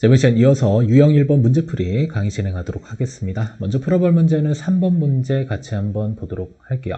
자, 이번 시간 이어서 유형 1번 문제풀이 강의 진행하도록 하겠습니다. 먼저 풀어볼 문제는 3번 문제 같이 한번 보도록 할게요.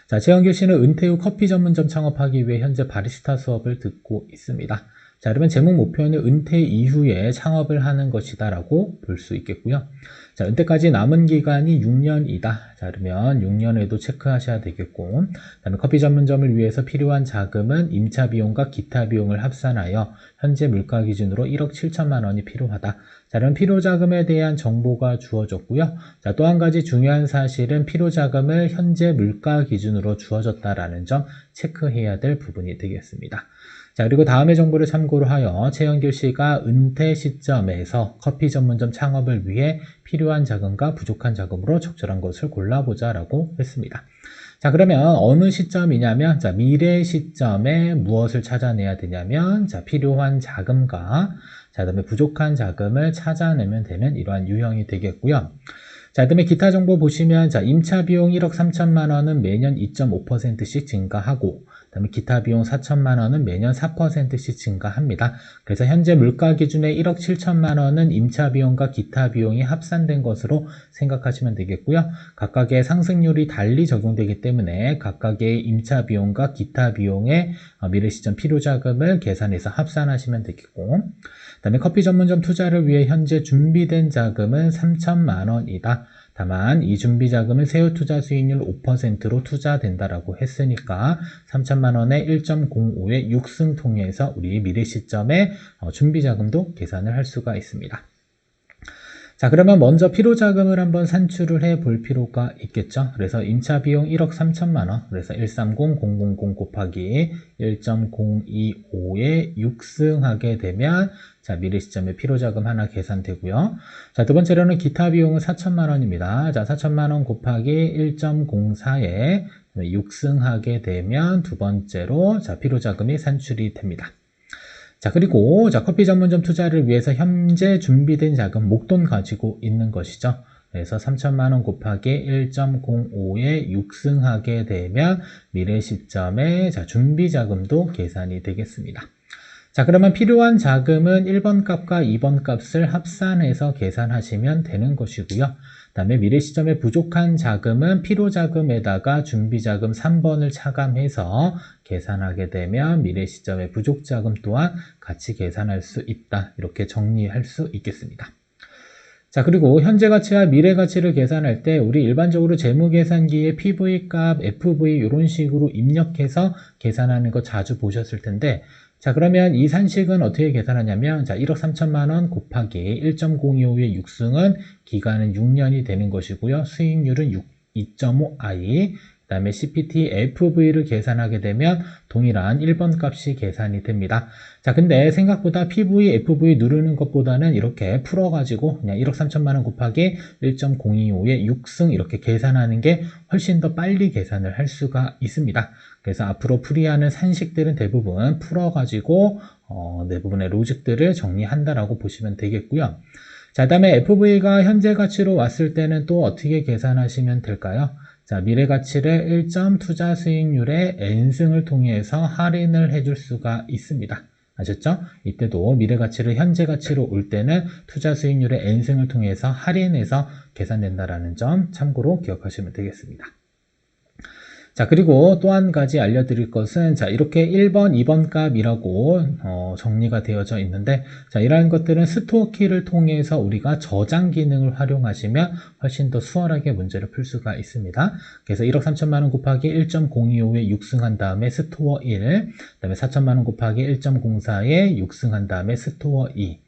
자, 최영길 씨는 은퇴 후 커피 전문점 창업하기 위해 현재 바리스타 수업을 듣고 있습니다. 자, 그러면 제목 목표는 은퇴 이후에 창업을 하는 것이다 라고 볼 수 있겠고요. 자, 은퇴까지 남은 기간이 6년이다. 자, 그러면 6년에도 체크하셔야 되겠고, 그다음에 커피 전문점을 위해서 필요한 자금은 임차 비용과 기타 비용을 합산하여 현재 물가 기준으로 1억 7천만 원이 필요하다. 자, 그럼 필요 자금에 대한 정보가 주어졌고요. 자, 또 한 가지 중요한 사실은 필요 자금을 현재 물가 기준으로 주어졌다라는 점 체크해야 될 부분이 되겠습니다. 자, 그리고 다음의 정보를 참고로 하여 최영길 씨가 은퇴 시점에서 커피 전문점 창업을 위해 필요한 자금과 부족한 자금으로 적절한 것을 골라보자 라고 했습니다. 자, 그러면 어느 시점이냐면, 자, 미래 시점에 무엇을 찾아내야 되냐면, 자, 필요한 자금과, 자, 그다음에 부족한 자금을 찾아내면 되는 이러한 유형이 되겠고요. 자, 그다음에 기타 정보 보시면, 자, 임차 비용 1억 3천만 원은 매년 2.5%씩 증가하고, 그다음에 기타 비용 4천만 원은 매년 4%씩 증가합니다. 그래서 현재 물가 기준의 1억 7천만 원은 임차 비용과 기타 비용이 합산된 것으로 생각하시면 되겠고요. 각각의 상승률이 달리 적용되기 때문에 각각의 임차 비용과 기타 비용의 미래 시점 필요 자금을 계산해서 합산하시면 되겠고, 그다음에 커피 전문점 투자를 위해 현재 준비된 자금은 3천만 원이다. 다만 이 준비 자금은 세후 투자 수익률 5%로 투자된다라고 했으니까 3천만 원에 1.05의 6승 통해서 우리 미래 시점에 준비 자금도 계산을 할 수가 있습니다. 자, 그러면 먼저 필요 자금을 한번 산출을 해 볼 필요가 있겠죠. 그래서 임차 비용 1억 3천만 원, 그래서 130,000 곱하기 1.025에 6승하게 되면, 자, 미래 시점에 필요 자금 하나 계산되고요. 자, 두 번째로는 기타 비용은 4천만 원입니다. 자, 4천만 원 곱하기 1.04에 6승하게 되면 두 번째로, 자, 필요 자금이 산출이 됩니다. 자, 그리고 자, 커피 전문점 투자를 위해서 현재 준비된 자금 목돈 가지고 있는 것이죠. 그래서 3천만 원 곱하기 1.05에 6승하게 되면 미래 시점에 자, 준비 자금도 계산이 되겠습니다. 자, 그러면 필요한 자금은 1번 값과 2번 값을 합산해서 계산하시면 되는 것이고요. 그 다음에 미래 시점에 부족한 자금은 필요 자금에다가 준비 자금 3번을 차감해서 계산하게 되면 미래 시점에 부족 자금 또한 같이 계산할 수 있다. 이렇게 정리할 수 있겠습니다. 자, 그리고 현재 가치와 미래 가치를 계산할 때 우리 일반적으로 재무계산기에 PV 값, FV 이런 식으로 입력해서 계산하는 거 자주 보셨을 텐데, 자, 그러면 이 산식은 어떻게 계산하냐면, 자, 1억 3천만 원 곱하기 1.025의 6승은 기간은 6년이 되는 것이고요. 수익률은 2.5i, 그 다음에 CPT FV를 계산하게 되면 동일한 1번 값이 계산이 됩니다. 자, 근데 생각보다 PV, FV 누르는 것보다는 이렇게 풀어가지고 그냥 1억 3천만 원 곱하기 1.025의 6승 이렇게 계산하는 게 훨씬 더 빨리 계산을 할 수가 있습니다. 그래서 앞으로 풀이하는 산식들은 대부분 풀어가지고 대부분의 로직들을 정리한다라고 보시면 되겠고요. 자, 그다음에 FV가 현재 가치로 왔을 때는 또 어떻게 계산하시면 될까요? 자, 미래 가치를 1점 투자 수익률의 n승을 통해서 할인을 해줄 수가 있습니다. 아셨죠? 이때도 미래 가치를 현재 가치로 올 때는 투자 수익률의 n승을 통해서 할인해서 계산된다라는 점 참고로 기억하시면 되겠습니다. 자, 그리고 또 한 가지 알려드릴 것은, 자, 이렇게 1번, 2번 값이라고 정리가 되어져 있는데, 자, 이러한 것들은 스토어 키를 통해서 우리가 저장 기능을 활용하시면 훨씬 더 수월하게 문제를 풀 수가 있습니다. 그래서 1억 3천만 원 곱하기 1.025에 6승한 다음에 스토어 1, 그 다음에 4천만 원 곱하기 1.04에 6승한 다음에 스토어 2,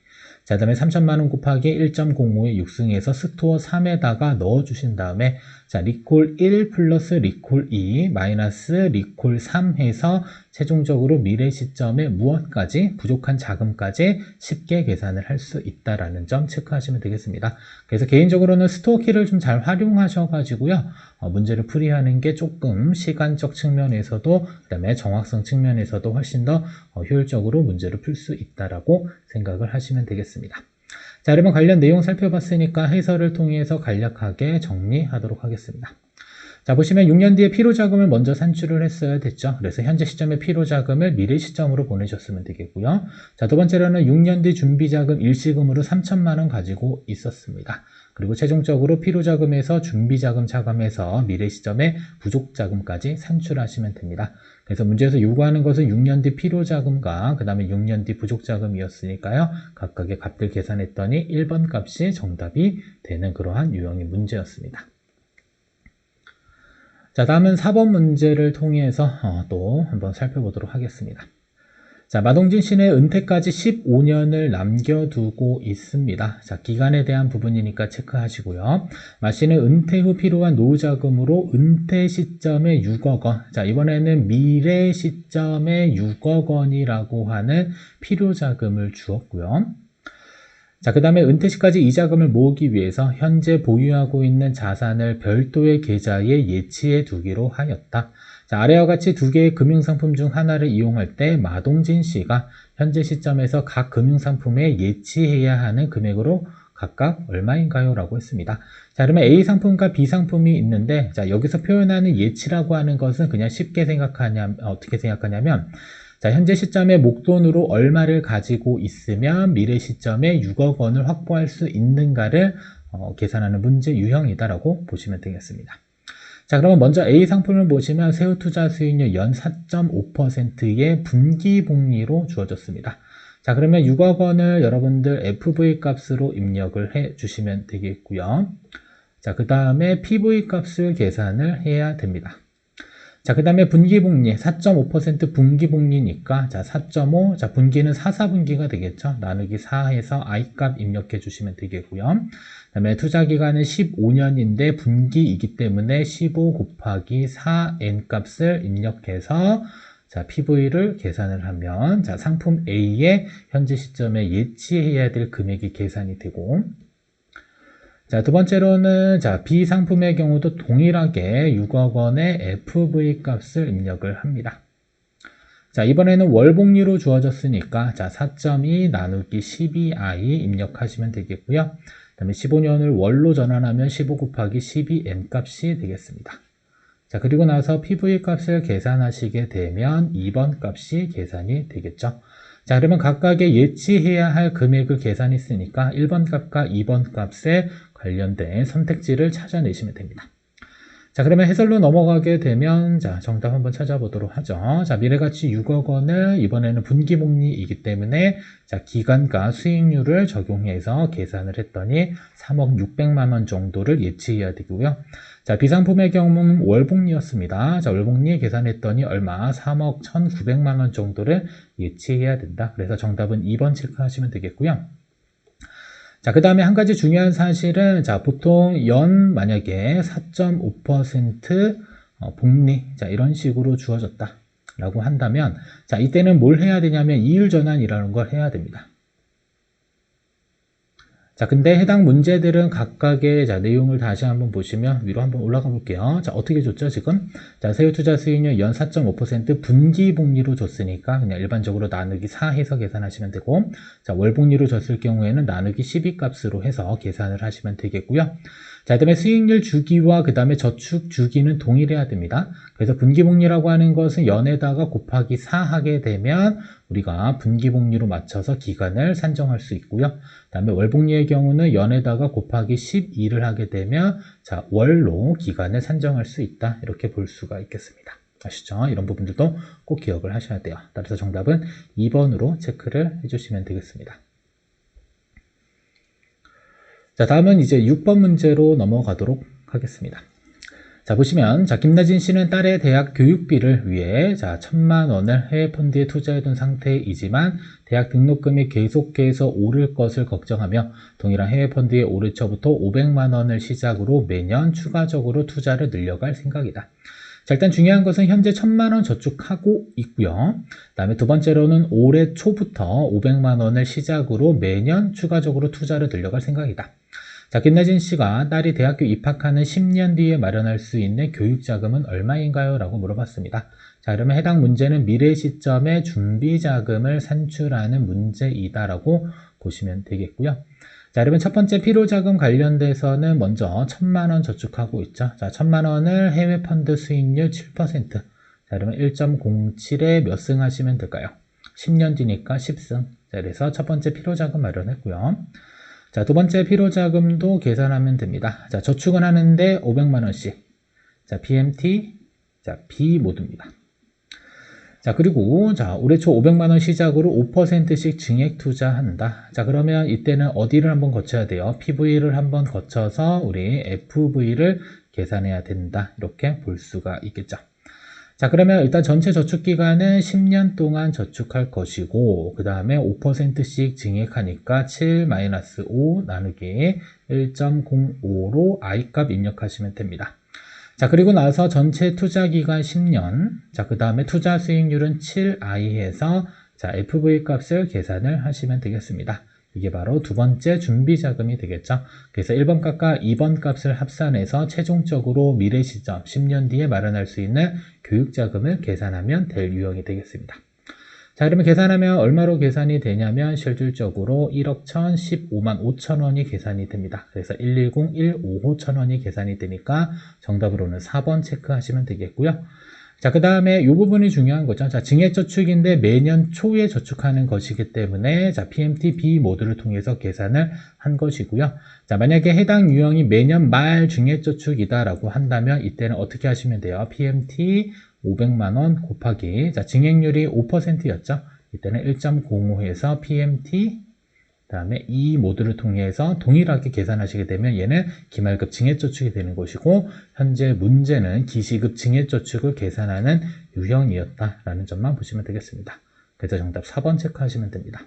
자, 그 다음에 3천만 원 곱하기 1.05에 6승해서 스토어 3에다가 넣어주신 다음에, 자, 리콜 1 플러스 리콜 2 마이너스 리콜 3 해서 최종적으로 미래 시점에 무엇까지 부족한 자금까지 쉽게 계산을 할 수 있다라는 점 체크하시면 되겠습니다. 그래서 개인적으로는 스토어 키를 좀 잘 활용하셔가지고요. 문제를 풀이하는 게 조금 시간적 측면에서도 그다음에 정확성 측면에서도 훨씬 더 효율적으로 문제를 풀 수 있다라고 생각을 하시면 되겠습니다. 자, 여러분 관련 내용 살펴봤으니까 해설을 통해서 간략하게 정리하도록 하겠습니다. 자, 보시면 6년 뒤에 필요자금을 먼저 산출을 했어야 됐죠. 그래서 현재 시점의 필요자금을 미래 시점으로 보내셨으면 되겠고요. 자, 두 번째로는 6년 뒤 준비자금 일시금으로 3천만 원 가지고 있었습니다. 그리고 최종적으로 필요자금에서 준비자금 차감해서 미래 시점에 부족자금까지 산출하시면 됩니다. 그래서 문제에서 요구하는 것은 6년 뒤 필요자금과 그 다음에 6년 뒤 부족자금이었으니까요. 각각의 값들 계산했더니 1번 값이 정답이 되는 그러한 유형의 문제였습니다. 자, 다음은 4번 문제를 통해서 또 한번 살펴보도록 하겠습니다. 자, 마동진 씨는 은퇴까지 15년을 남겨두고 있습니다. 자, 기간에 대한 부분이니까 체크하시고요. 마 씨는 은퇴 후 필요한 노후자금으로 은퇴 시점에 6억 원. 자, 이번에는 미래 시점에 6억 원이라고 하는 필요자금을 주었고요. 자, 그 다음에 은퇴 시까지 이자금을 모으기 위해서 현재 보유하고 있는 자산을 별도의 계좌에 예치해 두기로 하였다. 자, 아래와 같이 두 개의 금융상품 중 하나를 이용할 때 마동진 씨가 현재 시점에서 각 금융상품에 예치해야 하는 금액으로 각각 얼마인가요? 라고 했습니다. 자, 그러면 A 상품과 B 상품이 있는데, 자, 여기서 표현하는 예치라고 하는 것은 그냥 쉽게 어떻게 생각하냐면, 자, 현재 시점에 목돈으로 얼마를 가지고 있으면 미래 시점에 6억 원을 확보할 수 있는가를 계산하는 문제 유형이다라고 보시면 되겠습니다. 자, 그러면 먼저 A 상품을 보시면 세후투자 수익률 연 4.5%의 분기복리로 주어졌습니다. 자, 그러면 6억 원을 여러분들 FV 값으로 입력을 해 주시면 되겠고요. 자, 그 다음에 PV 값을 계산을 해야 됩니다. 자, 그 다음에 분기복리 4.5% 분기복리니까 자 4.5, 자 분기는 4, 4분기가 되겠죠. 나누기 4해서 I값 입력해 주시면 되겠고요. 그 다음에 투자기간은 15년인데 분기이기 때문에 15 곱하기 4N 값을 입력해서 자 PV를 계산을 하면 자 상품 A의 현재 시점에 예치해야 될 금액이 계산이 되고, 자, 두 번째로는 자, B 상품의 경우도 동일하게 6억 원의 FV 값을 입력을 합니다. 자, 이번에는 월복리로 주어졌으니까 자, 4.2 나누기 12i 입력하시면 되겠고요. 그 다음에 15년을 월로 전환하면 15 곱하기 12n 값이 되겠습니다. 자, 그리고 나서 PV 값을 계산하시게 되면 2번 값이 계산이 되겠죠. 자, 그러면 각각의 예치해야 할 금액을 계산했으니까 1번 값과 2번 값에 관련된 선택지를 찾아내시면 됩니다. 자, 그러면 해설로 넘어가게 되면 자, 정답 한번 찾아보도록 하죠. 자, 미래가치 6억 원을 이번에는 분기복리이기 때문에 자, 기간과 수익률을 적용해서 계산을 했더니 3억 600만 원 정도를 예치해야 되고요. 자, 비상품의 경우는 월복리였습니다. 자, 월복리 계산했더니 얼마? 3억 1,900만 원 정도를 예치해야 된다. 그래서 정답은 2번 체크하시면 되겠고요. 자, 그 다음에 한 가지 중요한 사실은 자, 보통 만약에 4.5% 복리 자, 이런 식으로 주어졌다 라고 한다면 자, 이때는 뭘 해야 되냐면 이율 전환이라는 걸 해야 됩니다. 자, 근데 해당 문제들은 각각의 자, 내용을 다시 한번 보시면 위로 한번 올라가 볼게요. 자, 어떻게 줬죠, 지금? 자, 세후투자 수익률 연 4.5% 분기복리로 줬으니까 그냥 일반적으로 나누기 4 해서 계산하시면 되고, 자, 월복리로 줬을 경우에는 나누기 12 값으로 해서 계산을 하시면 되겠고요. 자, 그 다음에 수익률 주기와 그 다음에 저축 주기는 동일해야 됩니다. 그래서 분기복리라고 하는 것은 연에다가 곱하기 4 하게 되면 우리가 분기복리로 맞춰서 기간을 산정할 수 있고요. 그 다음에 월복리의 경우는 연에다가 곱하기 12를 하게 되면 자, 월로 기간을 산정할 수 있다. 이렇게 볼 수가 있겠습니다. 아시죠? 이런 부분들도 꼭 기억을 하셔야 돼요. 따라서 정답은 2번으로 체크를 해주시면 되겠습니다. 자, 다음은 이제 6번 문제로 넘어가도록 하겠습니다. 자, 보시면 자, 김나진 씨는 딸의 대학 교육비를 위해 자, 1,000만 원을 해외 펀드에 투자해둔 상태이지만 대학 등록금이 계속해서 오를 것을 걱정하며 동일한 해외 펀드에 오를 처부터 500만 원을 시작으로 매년 추가적으로 투자를 늘려갈 생각이다. 자, 일단 중요한 것은 현재 1,000만 원 저축하고 있고요. 그 다음에 두 번째로는 올해 초부터 500만 원을 시작으로 매년 추가적으로 투자를 늘려갈 생각이다. 자, 김나진 씨가 딸이 대학교 입학하는 10년 뒤에 마련할 수 있는 교육자금은 얼마인가요? 라고 물어봤습니다. 자, 그러면 해당 문제는 미래 시점에 준비 자금을 산출하는 문제이다라고 보시면 되겠고요. 자, 그러면 첫 번째 필요자금 관련돼서는 먼저 1,000만 원 저축하고 있죠. 자, 1,000만 원을 해외 펀드 수익률 7%. 자, 그러면 1.07에 몇 승 하시면 될까요? 10년 뒤니까 10승. 자, 그래서 첫 번째 필요자금 마련했고요. 자, 두 번째 필요자금도 계산하면 됩니다. 자, 저축은 하는데 500만 원씩. 자, BMT, 자, B 모드입니다. 자, 그리고 자, 올해 초 500만 원 시작으로 5%씩 증액 투자한다. 자, 그러면 이때는 어디를 한번 거쳐야 돼요? PV를 한번 거쳐서 우리 FV를 계산해야 된다. 이렇게 볼 수가 있겠죠. 자, 그러면 일단 전체 저축 기간은 10년 동안 저축할 것이고, 그 다음에 5%씩 증액하니까 7-5 나누기 1.05로 I값 입력하시면 됩니다. 자, 그리고 나서 전체 투자 기간 10년, 자, 그 다음에 투자 수익률은 7i해서 자, FV 값을 계산을 하시면 되겠습니다. 이게 바로 두 번째 준비 자금이 되겠죠. 그래서 1번 값과 2번 값을 합산해서 최종적으로 미래 시점 10년 뒤에 마련할 수 있는 교육 자금을 계산하면 될 유형이 되겠습니다. 자, 그러면 계산하면 얼마로 계산이 되냐면 실질적으로 1억 1,015만 5천 원이 계산이 됩니다. 그래서 110,155천 원이 계산이 되니까 정답으로는 4번 체크하시면 되겠고요. 자, 그 다음에 이 부분이 중요한 거죠. 자, 증액저축인데 매년 초에 저축하는 것이기 때문에 자, PMT B 모드를 통해서 계산을 한 것이고요. 자, 만약에 해당 유형이 매년 말 증액저축이다라고 한다면 이때는 어떻게 하시면 돼요? PMT 500만 원 곱하기 자, 증액률이 5%였죠. 이때는 1.05해서 PMT 그다음에 이 모드를 통해서 동일하게 계산하시게 되면 얘는 기말급 증액저축이 되는 것이고 현재 문제는 기시급 증액저축을 계산하는 유형이었다라는 점만 보시면 되겠습니다. 그래서 정답 4번 체크하시면 됩니다.